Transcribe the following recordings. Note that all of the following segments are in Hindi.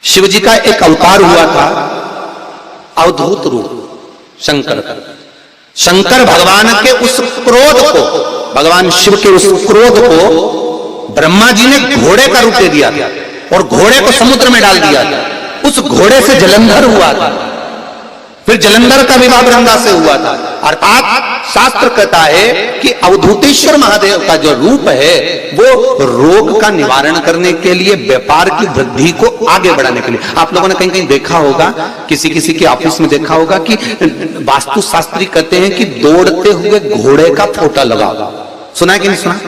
शिव जी का एक अवतार हुआ था, अवधूत रूप शंकर का। शंकर भगवान के उस क्रोध को, भगवान शिव के उस क्रोध को ब्रह्मा जी ने घोड़े का रूप दे दिया था और घोड़े को समुद्र में डाल दिया था। उस घोड़े से जलंधर हुआ था, फिर जलंधर का विवाह ब्रह्मा से हुआ था। अर्थात शास्त्र कहता है कि अवधूतेश्वर महादेव का जो रूप है वो रोग का निवारण करने के लिए, व्यापार की वृद्धि को आगे बढ़ाने के लिए। आप लोगों ने कहीं कहीं देखा होगा, किसी किसी के ऑफिस में देखा होगा कि वास्तु शास्त्री कहते हैं कि दौड़ते हुए घोड़े का फोटो लगाओ। सुना है कि नहीं सुना?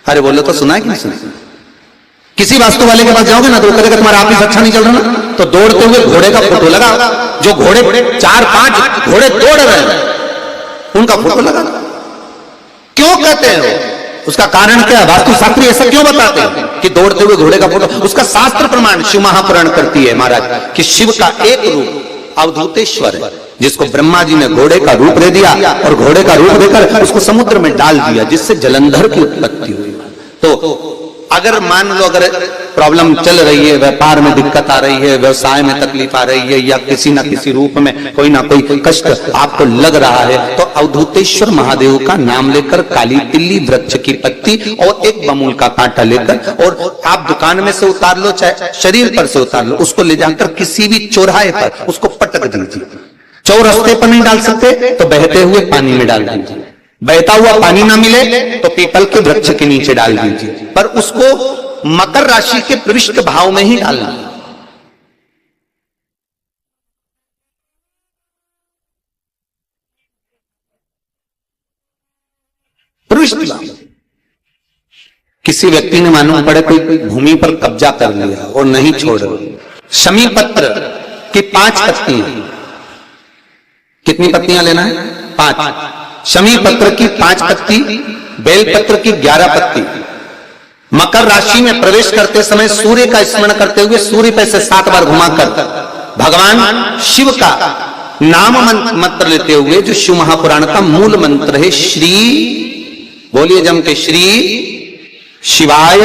अरे बोलो तो सुना है कि नहीं सुना? किसी वास्तु वाले के पास जाओगे ना तो वो कहेगा तुम्हारा ऑफिस अच्छा नहीं चल रहा ना, तो दौड़ते हुए घोड़े का फोटो लगा। जो घोड़े 4-5 घोड़े दौड़ रहे हैं उनका फोटो लगा। क्यों कहते हैं? उसका कारण क्या? वास्तु शास्त्री ऐसा क्यों बताते हैं कि दौड़ते हुए घोड़े का फोटो? उसका शास्त्र प्रमाण शिव महापुराण करती है महाराज कि शिव का एक रूप अवधूतेश्वर है, जिसको ब्रह्मा जी ने घोड़े का रूप दे दिया और घोड़े का रूप देकर उसको समुद्र में डाल दिया, जिससे जलंधर की उत्पत्ति हुई। तो अगर मान लो अगर प्रॉब्लम चल रही है, व्यापार में दिक्कत आ रही है, व्यवसाय में तकलीफ आ रही है, या किसी ना किसी रूप में कोई ना कोई कष्ट आपको लग रहा है, तो अवधूतेश्वर महादेव का नाम लेकर काली तिल्ली वृक्ष की पत्ती और एक बमूल का कांटा लेकर, और आप दुकान में से उतार लो चाहे शरीर पर से उतार लो, उसको ले जाकर किसी भी चौराहे पर उसको पटक दीजिए। चौरस्ते पर नहीं डाल सकते तो बहते हुए पानी में डाल दीजिए। बहता हुआ पानी ना मिले तो पीपल के वृक्ष के नीचे डाल दीजिए, पर उसको मकर राशि के पृष्ठ भाव में ही डालना। पृष्ठ भाव। किसी व्यक्ति ने मालूम पड़े कोई भूमि पर कब्जा कर लिया और नहीं छोड़ रही, शमी पत्र की 5 पत्तियां। कितनी पत्तियां लेना है? 5। शमी पत्र की 5 पत्ती, बेल पत्र की 11 पत्ती। मकर राशि में प्रवेश करते समय सूर्य का स्मरण करते हुए सूर्य पे से 7 बार घुमाकर भगवान शिव का नाम मंत्र लेते हुए, जो शिव महापुराण का मूल मंत्र है, श्री, बोलिए जम के, श्री शिवाय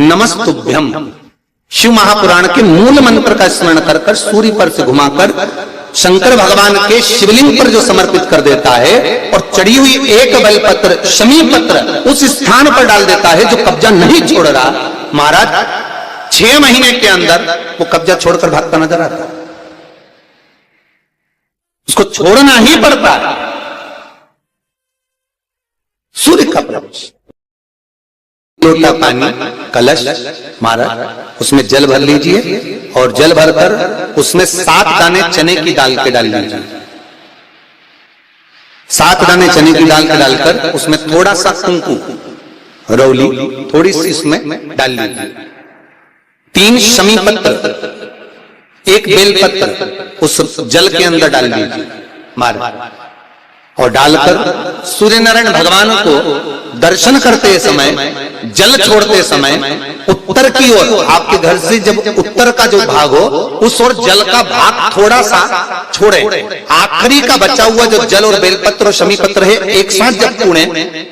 नमस्तुभ्यम। शिव महापुराण के मूल मंत्र का स्मरण कर कर सूर्य पर से घुमाकर शंकर भगवान के शिवलिंग पर जो समर्पित कर देता है, और चढ़ी हुई एक बेलपत्र शमी पत्र उस स्थान पर डाल देता है जो कब्जा नहीं छोड़ रहा, महाराज 6 महीने के अंदर वो कब्जा छोड़कर भागता नजर आता है। उसको छोड़ना ही पड़ता है। सूर्य का प्रवेश, लोटा पानी, कलश, महाराज उसमें जल भर लीजिए और जल भरकर उसमें 7 दाने चने की दाल के डाल लीजिए। 7 दाने चने की दाल के डालकर उसमें थोड़ा सा कुंकू, रौली थोड़ी सी इसमें डाल लीजिए। 3 शमी पत्र, 1 बेल पत्र उस जल के अंदर डाल लीजिए महाराज, और डालकर सूर्य नारायण भगवान को दर्शन करते समय, जल छोड़ते समय उत्तर की ओर, आपके घर से जब उत्तर का जो भाग हो उस ओर जल का भाग थोड़ा सा छोड़े। आखिरी का बचा हुआ जो जल और बेलपत्र और शमी पत्र है एक साथ जब पूणे,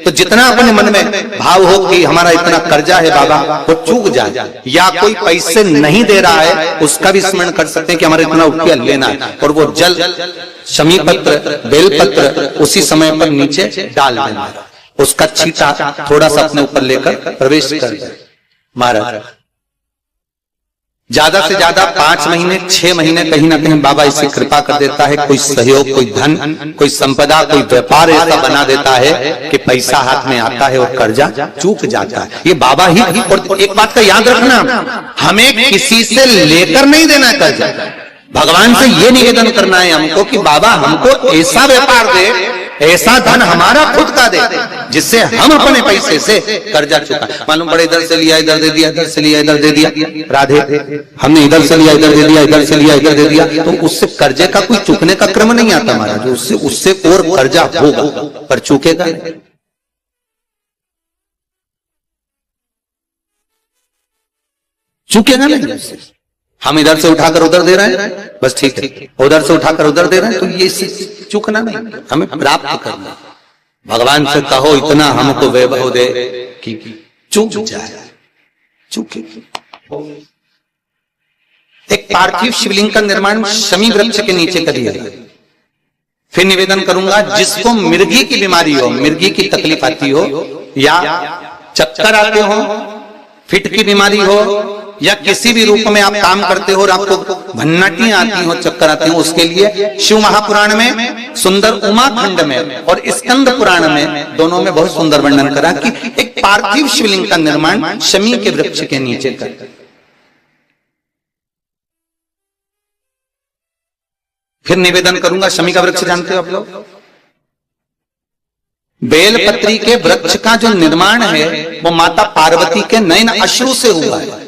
तो जितना अपने मन में भाव हो कि हमारा इतना कर्जा है बाबा, वो चूक जाए, या कोई पैसे नहीं दे रहा है उसका भी स्मरण कर सकते हैं कि हमारा इतना रुपया लेना है, और वो जल शमी पत्र बेलपत्र उसी समय पर नीचे डाल देना, उसका छींटा थोड़ा सा अपने ऊपर लेकर प्रवेश कर दे महाराज। ज्यादा से ज्यादा 5 महीने 6 महीने कहीं ना कहीं बाबा इससे कृपा कर देता है, कोई सहयोग, कोई धन, कोई संपदा, कोई व्यापार ऐसा बना देता है कि पैसा हाथ में आता है और कर्जा चूक जाता है। ये बाबा ही। और एक बात का याद रखना, हमें किसी से लेकर नहीं देना कर्जा, भगवान से ये निवेदन करना है हमको कि बाबा हमको ऐसा व्यापार दे, ऐसा धन हमारा खुद का दे, जिससे हम अपने पैसे से कर्जा चुका। मालूम पड़े इधर से लिया इधर दे दिया, इधर से लिया इधर दे दिया, राधे हमने इधर से लिया इधर दे दिया, इधर से लिया इधर दे दिया, तो उससे कर्जे का कोई चुकने का क्रम नहीं आता महाराज। उससे और कर्जा होगा पर चुकेगा नहीं। चुकेगा नहीं। हम इधर से उठाकर उधर दे रहे हैं, बस ठीक है, उधर से उठाकर उधर दे रहे हैं, तो ये चूकना नहीं, हमें प्राप्त करना। भगवान से कहो इतना हमको वैभव दे कि चूक जाए, चूके। एक पार्थिव शिवलिंग का निर्माण शमी वृक्ष के नीचे करिए। फिर निवेदन करूंगा, जिसको मिर्गी की बीमारी हो, मिर्गी की तकलीफ आती हो, या चक्कर आते हो, फिट की बीमारी हो, या किसी भी रूप में आप काम करते हो और आपको भन्नाटी आती हो, चक्कर आते हो, उसके लिए शिव महापुराण में, सुंदर उमा खंड में और स्कंद पुराण में, दोनों में बहुत सुंदर वर्णन करा कि एक पार्थिव शिवलिंग का निर्माण शमी के वृक्ष के नीचे कर। फिर निवेदन करूंगा, शमी का वृक्ष जानते हो आप लोग? बेलपत्री के वृक्ष का जो निर्माण है वो माता पार्वती के नयन अश्रु से हुआ है।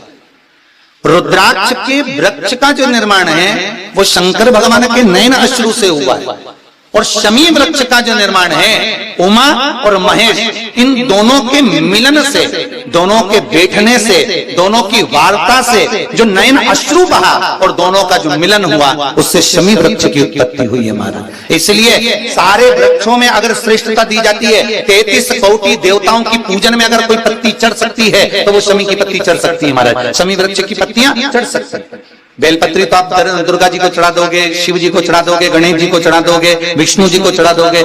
रुद्राक्ष के वृक्ष का जो निर्माण है वो शंकर भगवान के नयन अश्रु से हुआ है। और शमी वृक्ष का जो निर्माण है उमा और महेश, इन दोनों के मिलन से, दोनों के बैठने से, दोनों की वार्ता से जो नयन अश्रु बहा और दोनों का जो मिलन हुआ, उससे शमी वृक्ष की उत्पत्ति हुई है महाराज। इसलिए सारे वृक्षों में अगर श्रेष्ठता दी जाती है, 33 कोटि देवताओं की पूजन में अगर कोई पत्ती चढ़ सकती है तो वो शमी की पत्ती चढ़ सकती है महाराज। शमी वृक्ष की पत्तियां चढ़ सकती है। बेलपत्री तो आप दुर्गा जी को चढ़ा दोगे, शिव जी को चढ़ा दोगे, गणेश जी को चढ़ा दोगे, विष्णु जी को चढ़ा दोगे,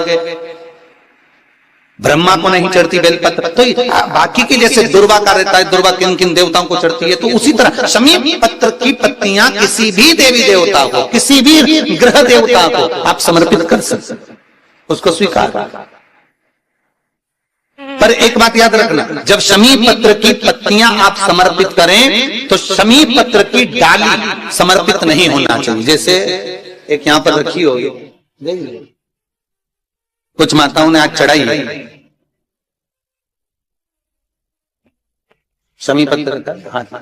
ब्रह्मा को नहीं चढ़ती बेलपत्र। तो बाकी के जैसे दुर्वा का रहता है, दुर्वा किन किन देवताओं को चढ़ती है, तो उसी तरह शमी पत्र की पत्तियां किसी भी देवी देवता को, किसी भी ग्रह देवता को आप समर्पित कर सकते, उसको स्वीकार। पर एक बात याद रखना, जब शमी पत्र की पत्तियां आप समर्पित करें तो शमी पत्र की डाली समर्पित नहीं होना चाहिए। जैसे एक यहां पर रखी होगी, कुछ माताओं ने आज चढ़ाई शमी पत्र का हाथ,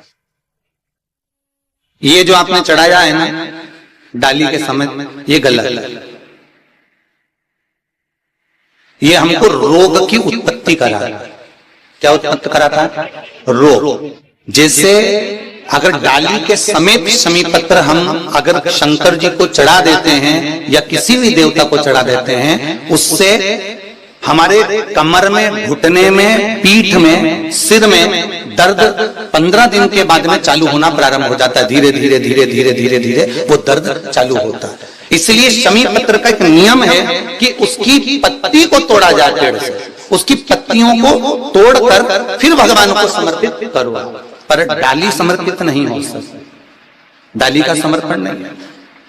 ये जो आपने चढ़ाया है ना डाली के समय, ये गलत है। ये हमको रोग की उत्पत्ति करा। क्या उत्पत्ति कराता है? रोग। जैसे अगर डाली के समेत शमी पत्र हम अगर शंकर जी को चढ़ा देते हैं या किसी भी देवता को चढ़ा देते हैं, उससे हमारे कमर में, घुटने में, पीठ में, सिर में दर्द 15 दिन के बाद में चालू होना प्रारंभ हो जाता है। धीरे धीरे धीरे धीरे धीरे धीरे वो दर्द चालू होता है। इसलिए शमी पत्र का एक नियम है कि उसकी पत्ती को तोड़ा जाए, पेड़ से उसकी पत्तियों को तोड़कर फिर भगवान को समर्पित करो। पर डाली समर्पित नहीं हो सकती, डाली का समर्पण नहीं।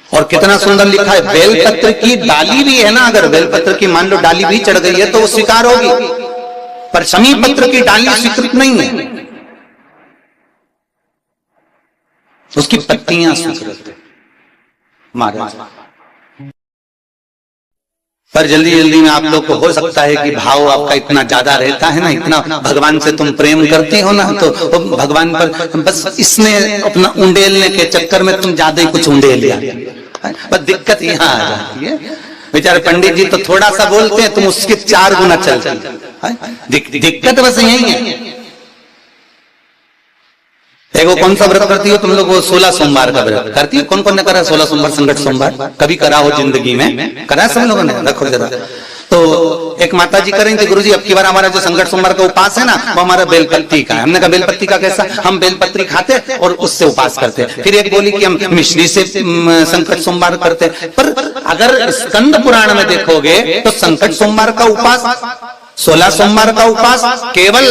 और कितना सुंदर लिखा है, बेलपत्र की डाली भी है ना, अगर बेलपत्र की मान लो डाली भी चढ़ गई है तो वो स्वीकार होगी, पर शमी पत्र की डाली स्वीकृत नहीं है, उसकी पत्तियां स्वीकृत है महाराज। पर जल्दी जल्दी में आप लोग को हो सकता है कि भाव आपका इतना ज्यादा रहता है ना, इतना भगवान से तुम प्रेम करते हो ना, तो भगवान पर बस इसमें अपना उंडेलने के चक्कर में तुम ज्यादा ही कुछ उंडेल लिया। बस दिक्कत यहाँ आ जाती है। बेचारे पंडित जी तो थोड़ा सा बोलते हैं, तुम उसके 4 गुना चलते हैं। दिक्कत बस यही है। देखो कौन सा व्रत करती हो तुम लोग? वो 16 सोमवार का व्रत करती हो। कौन कौन ने करा 16 सोमवार, संकट सोमवार? कभी करा हो जिंदगी में? करा सब लोगों ने? रखो जरा। तो एक माता जी करेंगे थे, गुरुजी अब की बार हमारा जो संकट सोमवार का उपास है ना, वो हमारा बेलपत्ती का है। हमने कहा बेलपत्ती का कैसा? हम बेलपत्री खाते और उससे उपास करते। फिर एक बोली कि हम मिश्री से संकट सोमवार करते। पर अगर स्कंद पुराण में देखोगे तो संकट सोमवार का उपास, 16 सोमवार का उपास केवल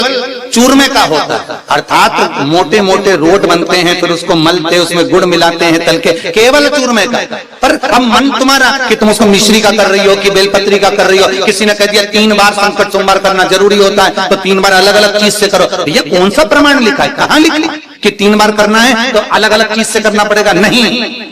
चूरमे का होता है, अर्थात मोटे मोटे रोट बनते हैं, फिर उसको मलते, उसमें गुड़ मिलाते हैं तल के, केवल चूरमे का। पर अब मन तुम्हारा कि तुम उसको मिश्री का कर रही हो कि बेलपत्री का कर रही हो। किसी ने कह दिया 3 बार संकट सोमवार करना जरूरी होता है, तो 3 बार अलग अलग चीज से करो। ये कौन सा प्रमाण लिखा है? कहां लिखा कि 3 बार करना है तो अलग अलग चीज से करना पड़ेगा? नहीं।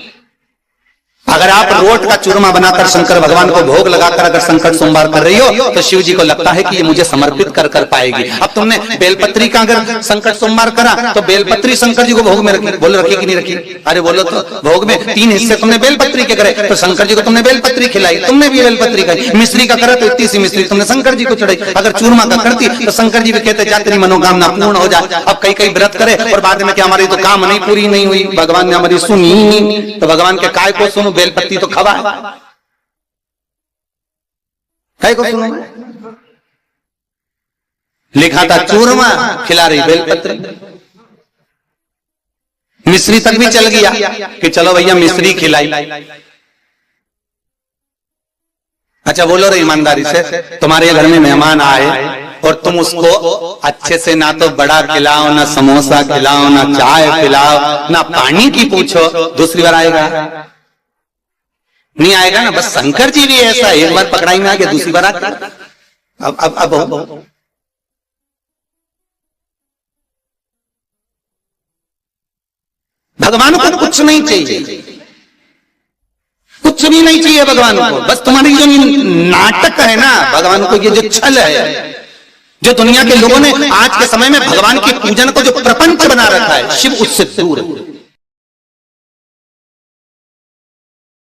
अगर आप रोट का चूरमा बनाकर शंकर भगवान को भोग लगाकर अगर संकट सोमवार कर रही हो तो शिव जी को लगता है कि ये मुझे समर्पित कर पाएगी। अब तुमने बेलपत्री का अगर संकट सोमवार करा तो बेलपत्री शंकर जी को भोग में रखी, बोलो रखी कि नहीं रखी? अरे बोलो तो। भोग में 3 हिस्से तुमने बेलपत्री के करे तो शंकर जी को तुमने बेलपत्री खिलाई, तुमने भी बेलपत्री खाई। मिश्री का करा तो इतनी सी मिश्री तुमने शंकर जी को चढ़ाई। अगर चूरमा का करती तो शंकर जी भी कहते जा तेरी मनोकामना पूर्ण हो जाए। अब कई व्रत करे और बाद में क्या हमारी तो काम नहीं पूरी नहीं हुई, भगवान ने हमारी सुनी नहीं, तो भगवान के काय को सुनो? बेलपत्ती तो खवा काय को सुनो? लिखा था चूरमा, खिला रही बेलपत्र। मिस्री तक भी चल गया कि चलो भैया मिस्री खिलाई। अच्छा बोलो रे ईमानदारी से, तुम्हारे घर में मेहमान आए और तुम उसको अच्छे से ना तो बड़ा खिलाओ, ना समोसा खिलाओ, ना चाय पिलाओ, ना पानी की पूछो, दूसरी बार आएगा? नहीं आएगा ना। बस शंकर जी भी ऐसा, एक बार पकड़ाई में आ गया, दूसरी बार आता। अब भगवान को कुछ नहीं चाहिए, कुछ भी नहीं चाहिए भगवान को। बस तुम्हारी जो नाटक है ना, भगवान को ये जो छल है, जो दुनिया के लोगों ने आज के समय में भगवान के पूजन को जो प्रपंच बना रखा है, शिव उससे दूर है।